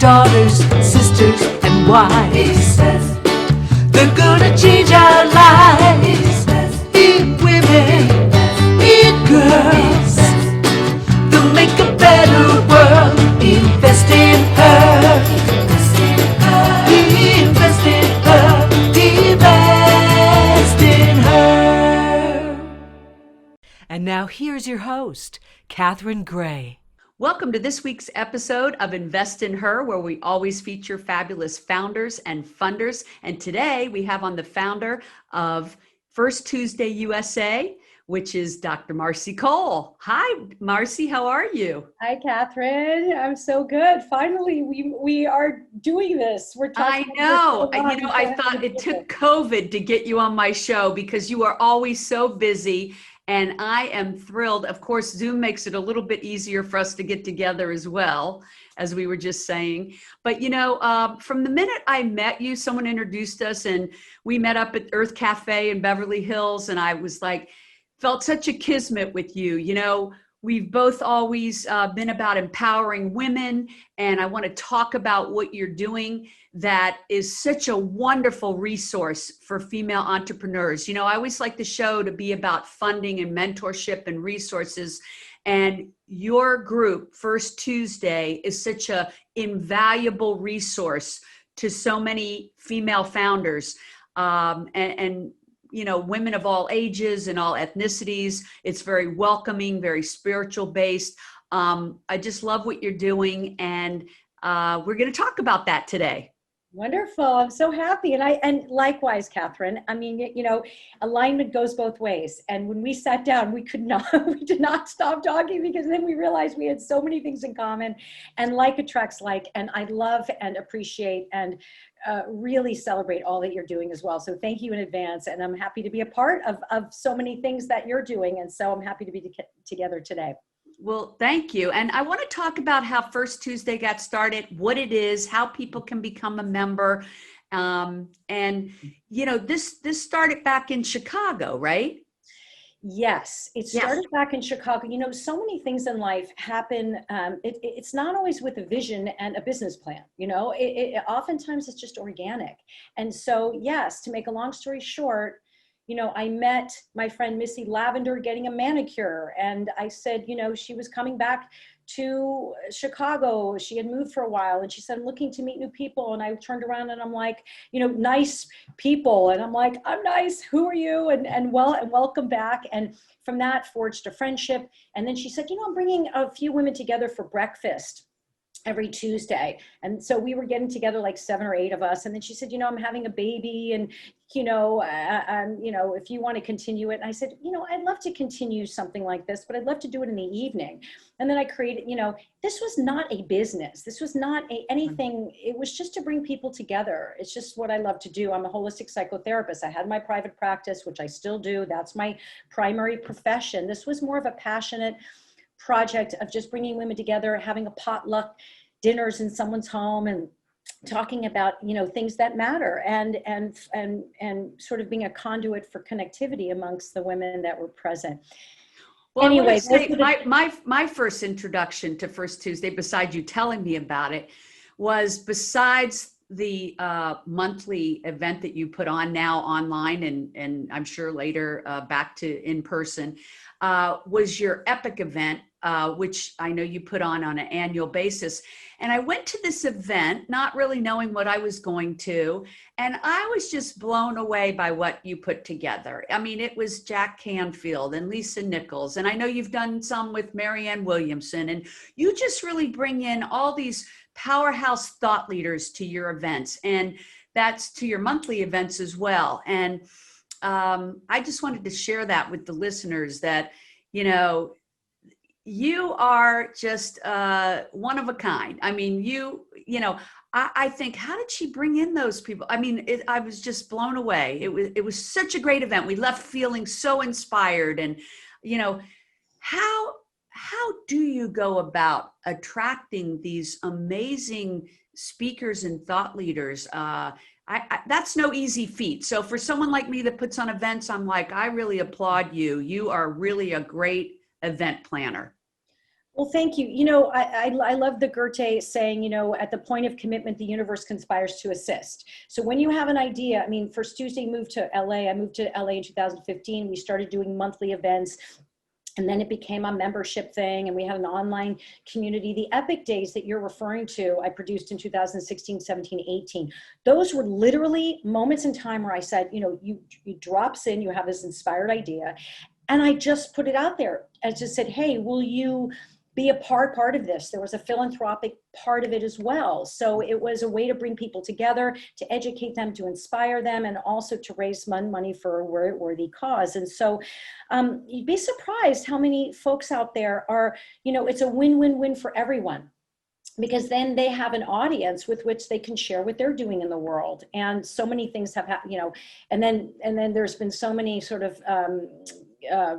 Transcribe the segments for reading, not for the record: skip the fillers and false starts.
daughters, sisters, and wives. He says they're gonna change our lives. he says Be women, be girls. They'll make a better world. Invest in her. invest in her. Invest in her. Invest in her. And now here's your host, Catherine Gray. Welcome to this week's episode of Invest in Her, where we always feature fabulous founders and funders. And today we have on the founder of First Tuesday USA, which is Dr. Marcy Cole. Hi, Marcy, how are you? Hi, Catherine. I'm so good. Finally, we are doing this. We're I talking. know. I thought it took COVID to get you on my show because you are always so busy. And I am thrilled. Of course, Zoom makes it a little bit easier for us to get together as well, as we were just saying. But, from the minute I met you, someone introduced us and we met up at Earth Cafe in Beverly Hills. And I was like, felt such a kismet with you. We've both always been about empowering women. And I want to talk about what you're doing that is such a wonderful resource for female entrepreneurs. I always like the show to be about funding and mentorship and resources. And your group, First Tuesday, is such a invaluable resource to so many female founders. And women of all ages and all ethnicities. It's very welcoming, very spiritual based. I just love what you're doing. And we're going to talk about that today. Wonderful. I'm so happy. And likewise, Catherine, I mean, alignment goes both ways. And when we sat down, we did not stop talking because then we realized we had so many things in common, and like attracts like, and I love and appreciate and really celebrate all that you're doing as well. So thank you in advance. And I'm happy to be a part of so many things that you're doing. And so I'm happy to be together today. Well, thank you. And I want to talk about how First Tuesday got started, what it is, how people can become a member. This started back in Chicago, right? Yes, it started back in Chicago. So many things in life happen. It's not always with a vision and a business plan. Oftentimes it's just organic. And so, yes, to make a long story short, I met my friend Missy Lavender getting a manicure, and I said, she was coming back to Chicago. She had moved for a while, and she said, I'm looking to meet new people. And I turned around and I'm like, nice people. And I'm like, I'm nice. Who are you? And welcome back. And from that forged a friendship. And then she said, I'm bringing a few women together for breakfast every Tuesday. And so we were getting together like 7 or 8 of us. And then she said, I'm having a baby, and, if you want to continue it. And I said, I'd love to continue something like this, but I'd love to do it in the evening. And then I created, this was not a business. This was not anything. It was just to bring people together. It's just what I love to do. I'm a holistic psychotherapist. I had my private practice, which I still do. That's my primary profession. This was more of a passionate project of just bringing women together, having a potluck dinners in someone's home, and talking about things that matter, and sort of being a conduit for connectivity amongst the women that were present. Well, anyway, my first introduction to First Tuesday, besides you telling me about it, was besides the monthly event that you put on now online, and I'm sure later back to in person, was your Epic event, which I know you put on an annual basis. And I went to this event not really knowing what I was going to, and I was just blown away by what you put together. I mean, it was Jack Canfield and Lisa Nichols, and I know you've done some with Marianne Williamson, and you just really bring in all these powerhouse thought leaders to your events, and that's to your monthly events as well. And I just wanted to share that with the listeners that, you are just one of a kind. I mean, I think, how did she bring in those people? I mean, I was just blown away. It was such a great event. We left feeling so inspired. And, how do you go about attracting these amazing speakers and thought leaders? That's no easy feat. So for someone like me that puts on events, I'm like, I really applaud you. You are really a great event planner. Well, thank you. I love the Goethe saying, at the point of commitment, the universe conspires to assist. So when you have an idea, I mean, First Tuesday moved to LA. I moved to LA in 2015. We started doing monthly events. And then it became a membership thing, and we had an online community. The Epic Days that you're referring to, I produced in 2016, 17, 18. Those were literally moments in time where I said, you drops in, you have this inspired idea. And I just put it out there. I just said, hey, will you be a part of this? There was a philanthropic part of it as well. So it was a way to bring people together, to educate them, to inspire them, and also to raise money for a worthy cause. And so you'd be surprised how many folks out there are, it's a win-win-win for everyone, because then they have an audience with which they can share what they're doing in the world. And so many things have happened, and then there's been so many sort of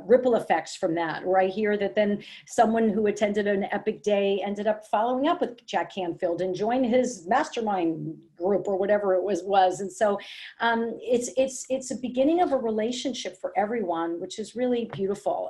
ripple effects from that, where I hear that then someone who attended an Epic Day ended up following up with Jack Canfield and joined his mastermind group or whatever it was. And so it's a beginning of a relationship for everyone, which is really beautiful.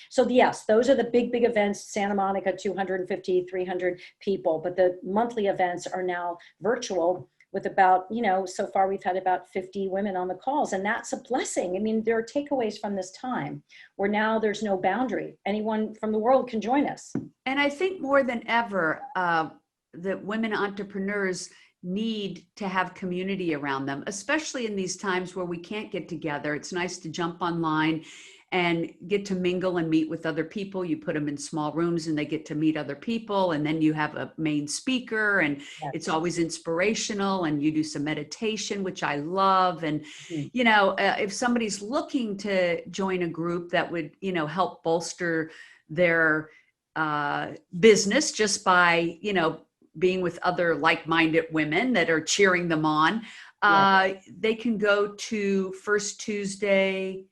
So yes, those are the big events. Santa Monica, 250, 300 people, but the monthly events are now virtual, with about, so far we've had about 50 women on the calls, and that's a blessing. I mean, there are takeaways from this time where now there's no boundary. Anyone from the world can join us. And I think more than ever, that women entrepreneurs need to have community around them, especially in these times where we can't get together. It's nice to jump online and get to mingle and meet with other people. You put them in small rooms and they get to meet other people. And then you have a main speaker, and it's always inspirational, and you do some meditation, which I love. And, if somebody's looking to join a group that would, help bolster their business just by, being with other like-minded women that are cheering them on, they can go to First Tuesday,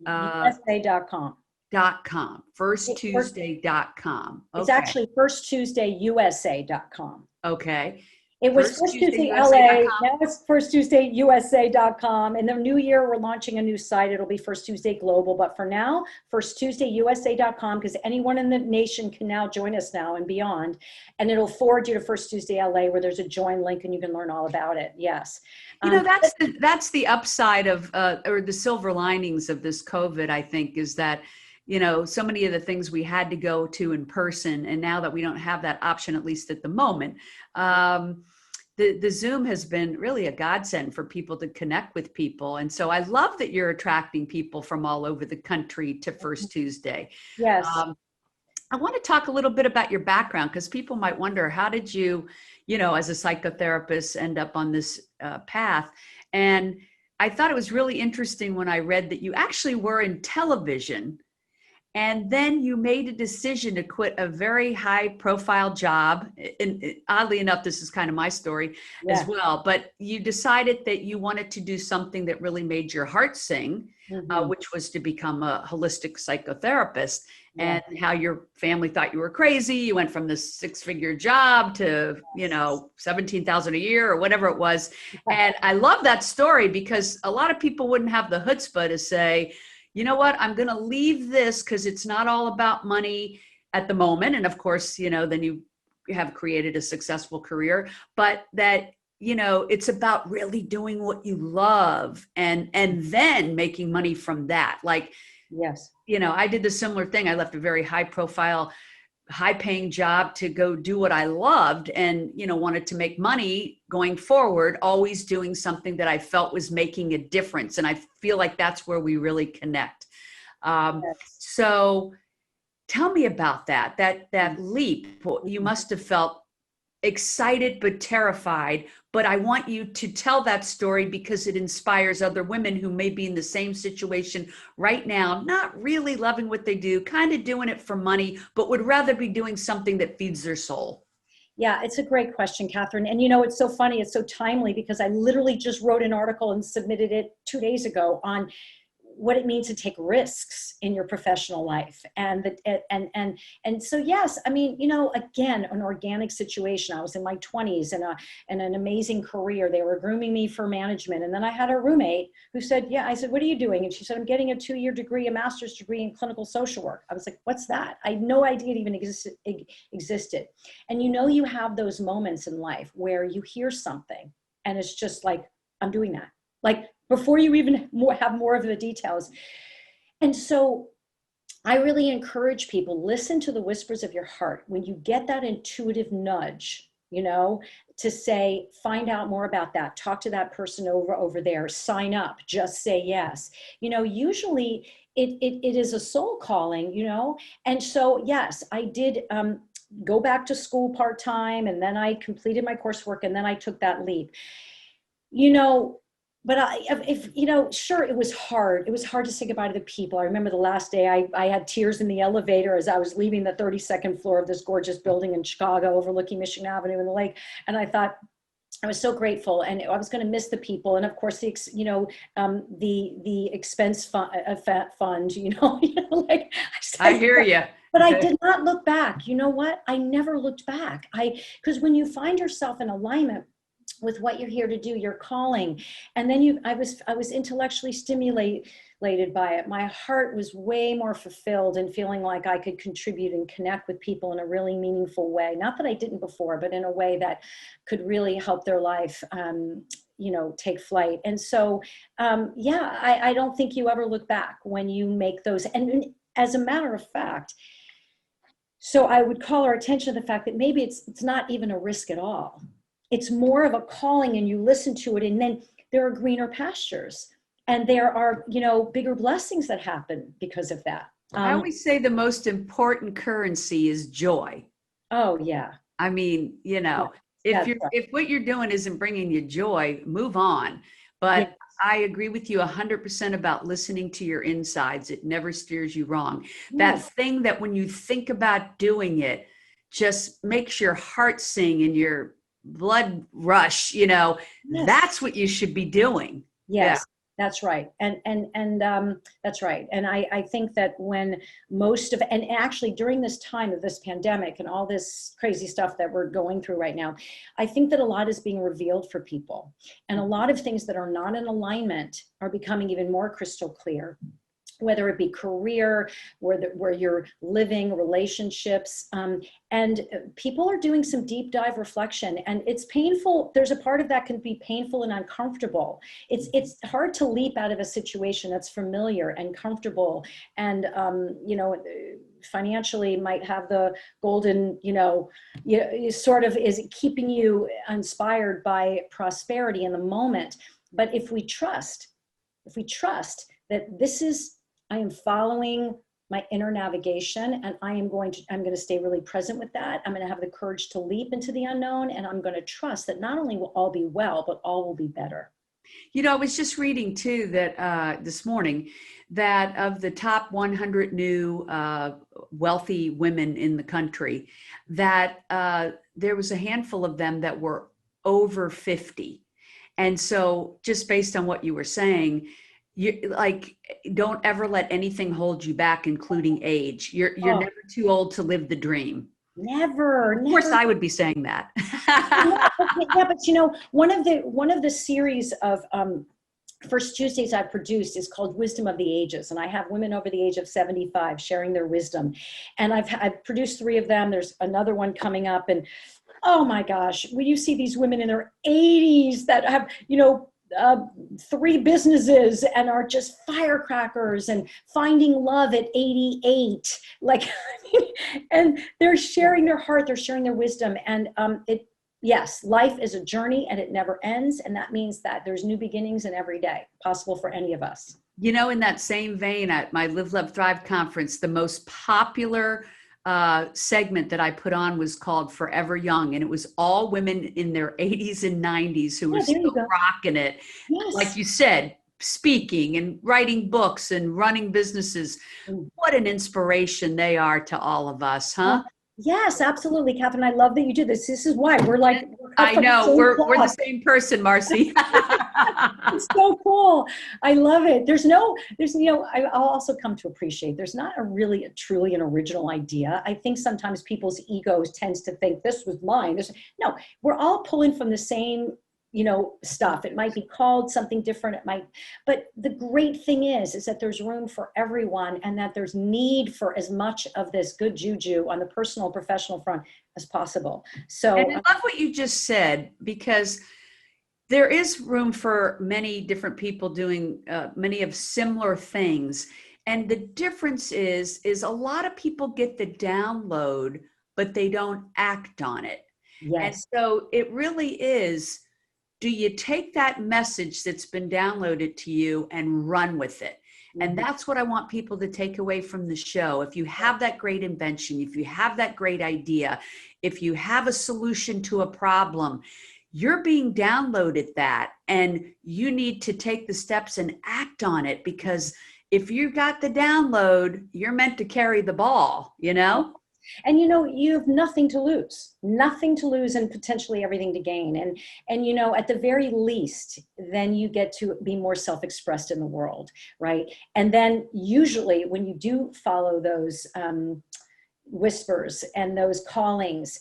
USA.com. firsttuesday.com. Okay. It's actually firsttuesdayusa.com. Okay. It was First Tuesday LA. Now it's firsttuesdayusa.com. In the new year, we're launching a new site. It'll be First Tuesday Global. But for now, firsttuesdayusa.com, because anyone in the nation can now join us now and beyond. And it'll forward you to First Tuesday LA, where there's a join link and you can learn all about it. Yes. That's the upside of, or the silver linings of this COVID, I think, is that, so many of the things we had to go to in person, and now that we don't have that option, at least at the moment, the Zoom has been really a godsend for people to connect with people. And so I love that you're attracting people from all over the country to First Tuesday. Yes. I want to talk a little bit about your background, because people might wonder, how did you, as a psychotherapist, end up on this path? And I thought it was really interesting when I read that you actually were in television, and then you made a decision to quit a very high profile job. And oddly enough, this is kind of my story as well, but you decided that you wanted to do something that really made your heart sing, which was to become a holistic psychotherapist. And how your family thought you were crazy. You went from this 6-figure job to, 17,000 a year or whatever it was. And I love that story, because a lot of people wouldn't have the chutzpah to say, you know what, I'm going to leave this because it's not all about money at the moment. And of course, then you have created a successful career, but that, it's about really doing what you love and then making money from that. Like, yes. I did the similar thing. I left a very high profile, high paying job to go do what I loved, and, wanted to make money going forward, always doing something that I felt was making a difference. And I feel like that's where we really connect. So tell me about that leap. You must have felt excited, but terrified. But I want you to tell that story, because it inspires other women who may be in the same situation right now, not really loving what they do, kind of doing it for money, but would rather be doing something that feeds their soul. Yeah, it's a great question, Catherine. And it's so funny, it's so timely, because I literally just wrote an article and submitted it 2 days ago on what it means to take risks in your professional life. And so, yes, I mean, again, an organic situation. I was in my 20s and an amazing career. They were grooming me for management. And then I had a roommate who said, yeah, I said, what are you doing? And she said, I'm getting a 2-year degree, a master's degree in clinical social work. I was like, what's that? I had no idea it even existed. And you have those moments in life where you hear something and it's just like, I'm doing that. Like before you even have more of the details. And so I really encourage people, listen to the whispers of your heart. When you get that intuitive nudge, to say, find out more about that, talk to that person over there, sign up, just say yes. Usually it is a soul calling, And so, yes, I did go back to school part-time, and then I completed my coursework, and then I took that leap. But sure, it was hard. It was hard to say goodbye to the people. I remember the last day I had tears in the elevator as I was leaving the 32nd floor of this gorgeous building in Chicago overlooking Michigan Avenue and the lake. And I thought, I was so grateful, and I was going to miss the people, and of course the expense fund, like I hear you. But I did not look back. You know what? I never looked back. Because when you find yourself in alignment with what you're here to do, your calling, and then I was intellectually stimulated by it. My heart was way more fulfilled and feeling like I could contribute and connect with people in a really meaningful way. Not that I didn't before, but in a way that could really help their life, take flight. And so, I don't think you ever look back when you make those. And as a matter of fact, so I would call our attention to the fact that maybe it's not even a risk at all. It's more of a calling, and you listen to it, and then there are greener pastures, and there are, bigger blessings that happen because of that. I always say the most important currency is joy. Oh yeah. I mean, if what you're doing isn't bringing you joy, move on. But yes. I agree with you 100% about listening to your insides. It never steers you wrong. Yes. That thing that when you think about doing it, just makes your heart sing and your blood rush, yes. That's what you should be doing. Yes, yeah. That's right. And that's right. And I think that when and actually during this time of this pandemic and all this crazy stuff that we're going through right now, I think that a lot is being revealed for people, and a lot of things that are not in alignment are becoming even more crystal clear. Whether it be career, where you're living, relationships, and people are doing some deep dive reflection, and it's painful. There's a part of that can be painful and uncomfortable. It's hard to leap out of a situation that's familiar and comfortable, and financially might have the golden, sort of is keeping you inspired by prosperity in the moment. But if we trust that I am following my inner navigation, and I'm going to stay really present with that. I'm going to have the courage to leap into the unknown, and I'm going to trust that not only will all be well, but all will be better. I was just reading too that this morning that of the top 100 new wealthy women in the country, that there was a handful of them that were over 50. And so just based on what you were saying, you don't ever let anything hold you back, including age. You're never too old to live the dream. Never. Of course, I would be saying that. But one of the series of First Tuesdays I've produced is called Wisdom of the Ages, and I have women over the age of 75 sharing their wisdom. And I've produced 3 of them. There's another one coming up, and oh my gosh, when you see these women in their 80s that have 3 businesses and are just firecrackers and finding love at 88, and they're sharing their heart, they're sharing their wisdom, and yes, life is a journey and it never ends, and that means that there's new beginnings in every day possible for any of us. In that same vein, at my Live, Love, Thrive conference, the most popular segment that I put on was called Forever Young, and it was all women in their 80s and 90s who were still rocking it. Yes. Like you said, speaking and writing books and running businesses. What an inspiration they are to all of us, huh? Yes, absolutely, Catherine. I love that you do this. This is why we're I from the know, same we're the cloth. same person, Marcy. It's so cool. I love it. I'll also come to appreciate there's not truly an original idea. I think sometimes people's egos tends to think this was mine. No, we're all pulling from the same, stuff. It might be called something different. But the great thing is that there's room for everyone and that there's need for as much of this good juju on the personal, professional front as possible. So And I love what you just said, because there is room for many different people doing many of similar things. And the difference is a lot of people get the download, but they don't act on it. And yes. so it really is, do you take that message that's been downloaded to you and run with it? And that's what I want people to take away from the show. If you have that great invention, if you have that great idea, if you have a solution to a problem, you're being downloaded that, and you need to take the steps and act on it, because if you got the download, you're meant to carry the ball, And you have nothing to lose and potentially everything to gain. And at the very least, then you get to be more self-expressed in the world, right? And then usually when you do follow those whispers and those callings,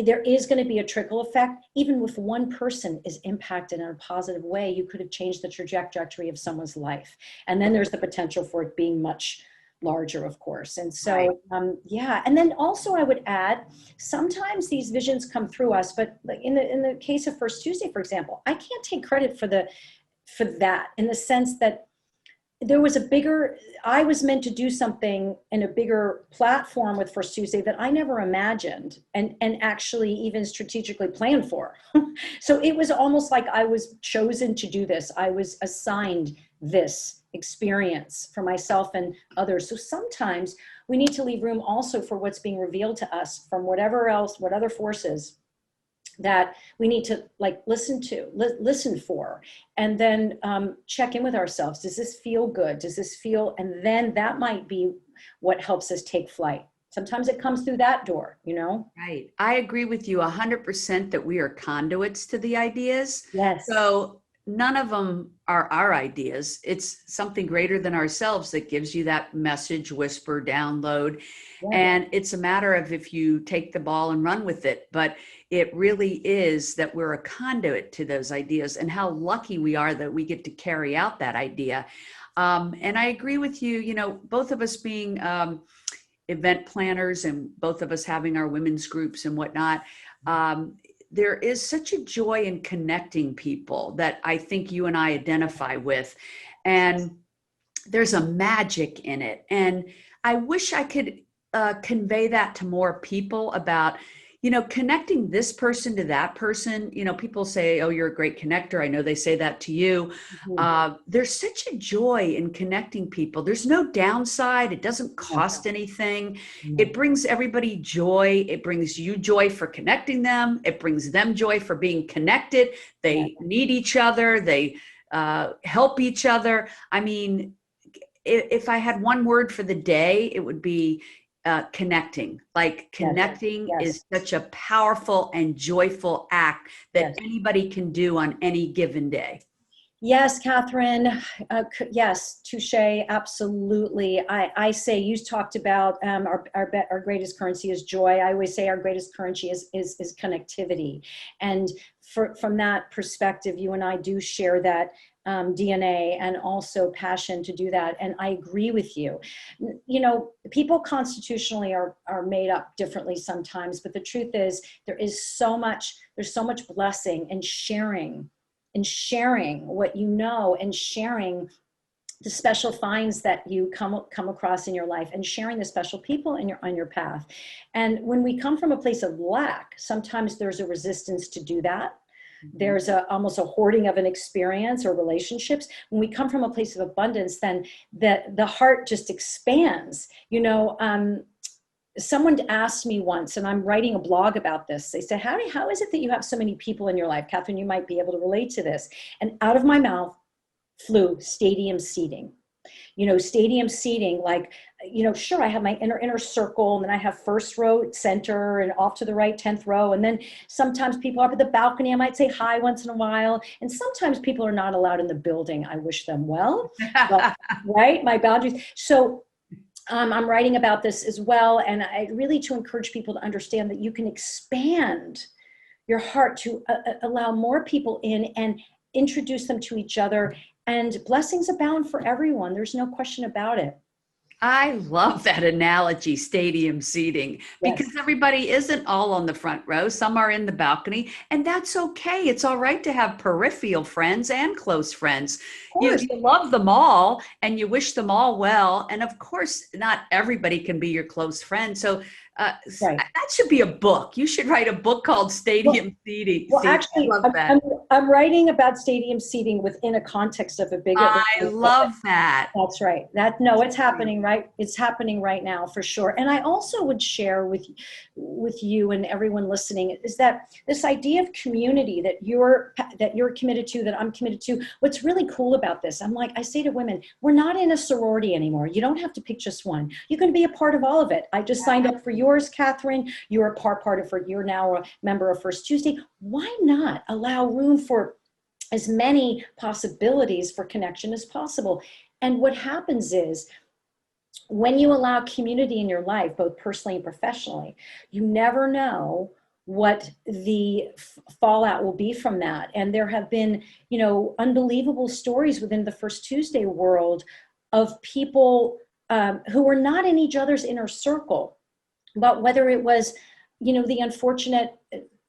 there is going to be a trickle effect. Even if one person is impacted in a positive way, you could have changed the trajectory of someone's life. And then there's the potential for it being much larger, of course. And so, Right. And then also I would add, sometimes these visions come through us, but like in the case of First Tuesday, for example, I can't take credit for that, in the sense that I was meant to do something in a bigger platform with First Tuesday that I never imagined and actually even strategically planned for. So it was almost like I was chosen to do this. I was assigned this experience for myself and others. So sometimes we need to leave room also for what's being revealed to us from what other forces that we need to listen for, and then check in with ourselves. Does this feel good? And then that might be what helps us take flight. Sometimes it comes through that door, Right. I agree with you 100% that we are conduits to the ideas. Yes. So none of them are our ideas. It's something greater than ourselves that gives you that message, whisper, download. Yeah. And it's a matter of if you take the ball and run with it. But it really is that we're a conduit to those ideas, and how lucky we are that we get to carry out that idea. And I agree with you, both of us being event planners and both of us having our women's groups and whatnot. There is such a joy in connecting people that I think you and I identify with. And there's a magic in it. And I wish I could convey that to more people about, connecting this person to that person. People say, oh, you're a great connector. I know they say that to you. There's such a joy in connecting people. There's no downside. It doesn't cost anything. It brings everybody joy. It brings you joy for connecting them. It brings them joy for being connected. They need each other. They help each other. I mean, if I had one word for the day, it would be connecting. Connecting is such a powerful and joyful act that anybody can do on any given day. Yes, Catherine. Yes, touche. Absolutely. I say, you talked about our greatest currency is joy. I always say our greatest currency is connectivity. And from that perspective, you and I do share that DNA and also passion to do that. And I agree with you. People constitutionally are made up differently sometimes, but the truth is there's so much blessing in sharing what you know, and sharing the special finds that you come across in your life, and sharing the special people on your path. And when we come from a place of lack, sometimes there's a resistance to do that. There's almost a hoarding of an experience or relationships. When we come from a place of abundance, then the heart just expands. Someone asked me once, and I'm writing a blog about this. They said, how is it that you have so many people in your life? Catherine, you might be able to relate to this. And out of my mouth flew stadium seating. Stadium seating, like sure, I have my inner circle, and then I have first row, center, and off to the right, 10th row. And then sometimes people up at the balcony, I might say hi once in a while. And sometimes people are not allowed in the building. I wish them well, but, right? My boundaries. So I'm writing about this as well. And I really to encourage people to understand that you can expand your heart to allow more people in and introduce them to each other. And blessings abound for everyone. There's no question about it. I love that analogy, stadium seating, because everybody isn't all on the front row. Some are in the balcony, and that's okay. It's all right to have peripheral friends and close friends. You love them all, and you wish them all well. And of course, not everybody can be your close friend. So that should be a book. You should write a book called Stadium Seating. Well, actually, I'm writing about stadium seating within a context of a bigger. I love that. That's right. It's happening, right? It's happening right now for sure. And I also would share with you and everyone listening is that this idea of community that you're committed to, that I'm committed to. What's really cool about this, I say to women, we're not in a sorority anymore. You don't have to pick just one. You can be a part of all of it. I just signed up for yours, Catherine. You're a part of it. You're now a member of First Tuesday. Why not allow room for as many possibilities for connection as possible? And what happens is when you allow community in your life, both personally and professionally, you never know what the fallout will be from that. And there have been, unbelievable stories within the First Tuesday world of people who were not in each other's inner circle, but whether it was, the unfortunate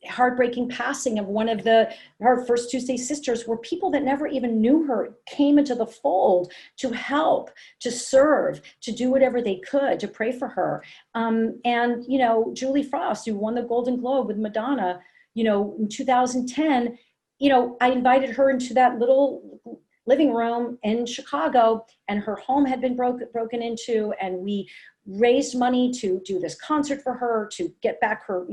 heartbreaking passing of one of her First Tuesday sisters, where people that never even knew her came into the fold to help, to serve, to do whatever they could, to pray for her. And Julie Frost, who won the Golden Globe with Madonna, in 2010, I invited her into that little living room in Chicago, and her home had been broken into, and we raised money to do this concert for her, to get back her,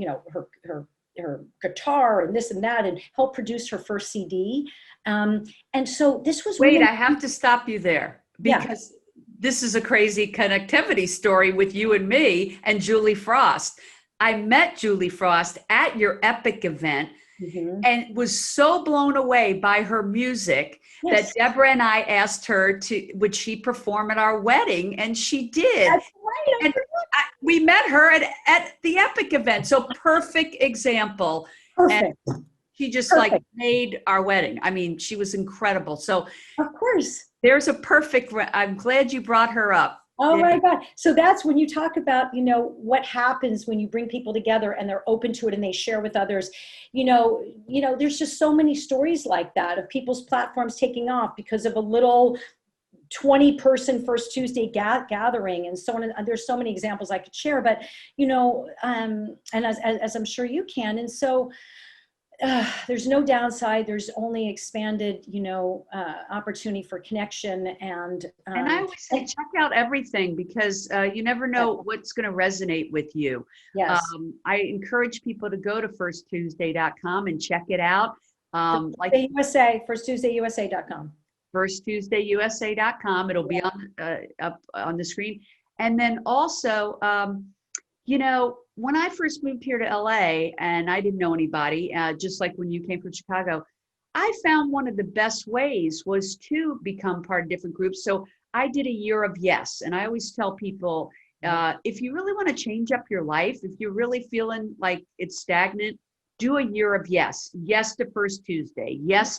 her guitar and this and that, and help produce her first CD. And so this was— Wait, I have to stop you there, because this is a crazy connectivity story with you and me and Julie Frost. I met Julie Frost at your Epic event and was so blown away by her music that Deborah and I asked her would she perform at our wedding, and she did. That's right. And we met her at the Epic event. So perfect example. Perfect. And she just made our wedding. I mean, she was incredible. So of course, there's a perfect, I'm glad you brought her up. Oh my God. So that's when you talk about, what happens when you bring people together and they're open to it and they share with others. There's just so many stories like that of people's platforms taking off because of a little 20-person First Tuesday gathering and so on. And there's so many examples I could share, but, and as I'm sure you can. And so there's no downside. There's only expanded, opportunity for connection. And I always say, check out everything, because you never know what's going to resonate with you. Yes. I encourage people to go to firsttuesday.com and check it out. FirstTuesdayUSA.com. FirstTuesdayUSA.com. It'll be up on the screen. And then also, when I first moved here to LA and I didn't know anybody, just like when you came from Chicago, I found one of the best ways was to become part of different groups. So I did a year of yes. And I always tell people, if you really want to change up your life, if you're really feeling like it's stagnant, do a year of yes. Yes to First Tuesday. Yes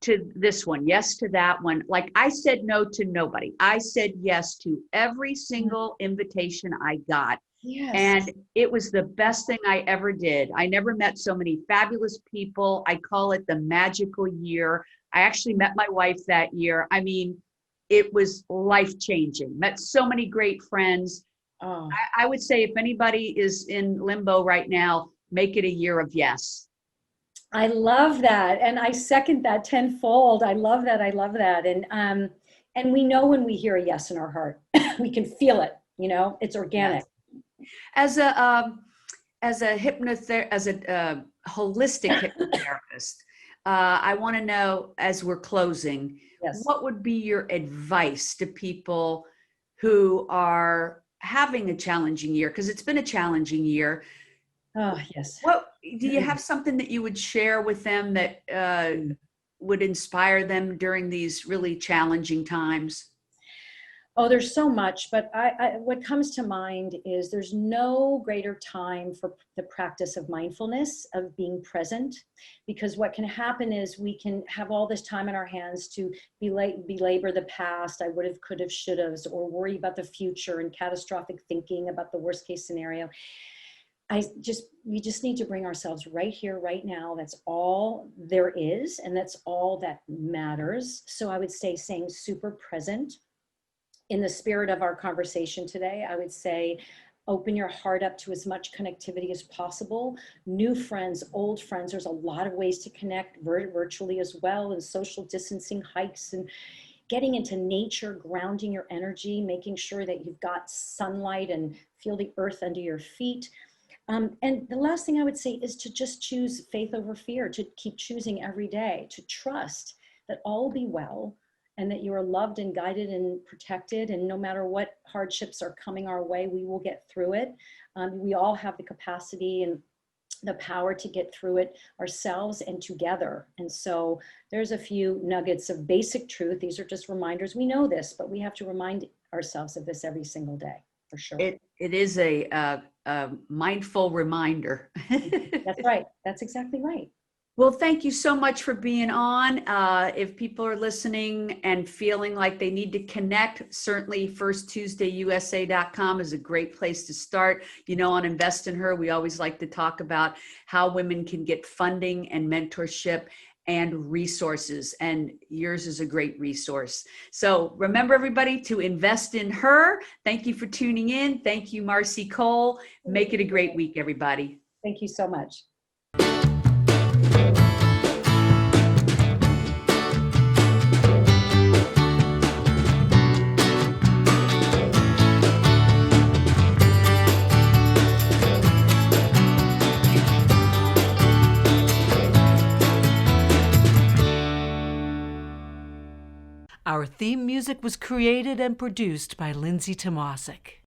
to this one. Yes to that one. Like, I said no to nobody. I said yes to every single invitation I got. Yes. And it was the best thing I ever did. I never met so many fabulous people. I call it the magical year. I actually met my wife that year. I mean, it was life-changing. Met so many great friends. Oh. I would say if anybody is in limbo right now, make it a year of yes. I love that. And I second that tenfold. I love that. I love that. And we know when we hear a yes in our heart, we can feel it, it's organic. Yes. As a holistic hypnotherapist, I want to know, as we're closing, what would be your advice to people who are having a challenging year, because it's been a challenging year. Oh, yes. What do you have something that you would share with them that would inspire them during these really challenging times? Oh, there's so much, but what comes to mind is there's no greater time for the practice of mindfulness, of being present, because what can happen is we can have all this time in our hands to belabor the past, I would have, could have, should have, or worry about the future and catastrophic thinking about the worst case scenario. We just need to bring ourselves right here, right now. That's all there is, and that's all that matters. So I would say staying super present. In the spirit of our conversation today, I would say open your heart up to as much connectivity as possible. New friends, old friends, there's a lot of ways to connect virtually as well, and social distancing, hikes, and getting into nature, grounding your energy, making sure that you've got sunlight and feel the earth under your feet. And the last thing I would say is to just choose faith over fear, to keep choosing every day, to trust that all will be well, and that you are loved and guided and protected. And no matter what hardships are coming our way, we will get through it. We all have the capacity and the power to get through it ourselves and together. And so there's a few nuggets of basic truth. These are just reminders. We know this, but we have to remind ourselves of this every single day, for sure. It is a mindful reminder. That's right. That's exactly right. Well, thank you so much for being on. If people are listening and feeling like they need to connect, certainly firsttuesdayusa.com is a great place to start. You know, on Invest in Her, we always like to talk about how women can get funding and mentorship and resources, and yours is a great resource. So remember, everybody, to invest in her. Thank you for tuning in. Thank you, Marcy Cole. Make it a great week, everybody. Thank you so much. Our theme music was created and produced by Lindsay Tomasic.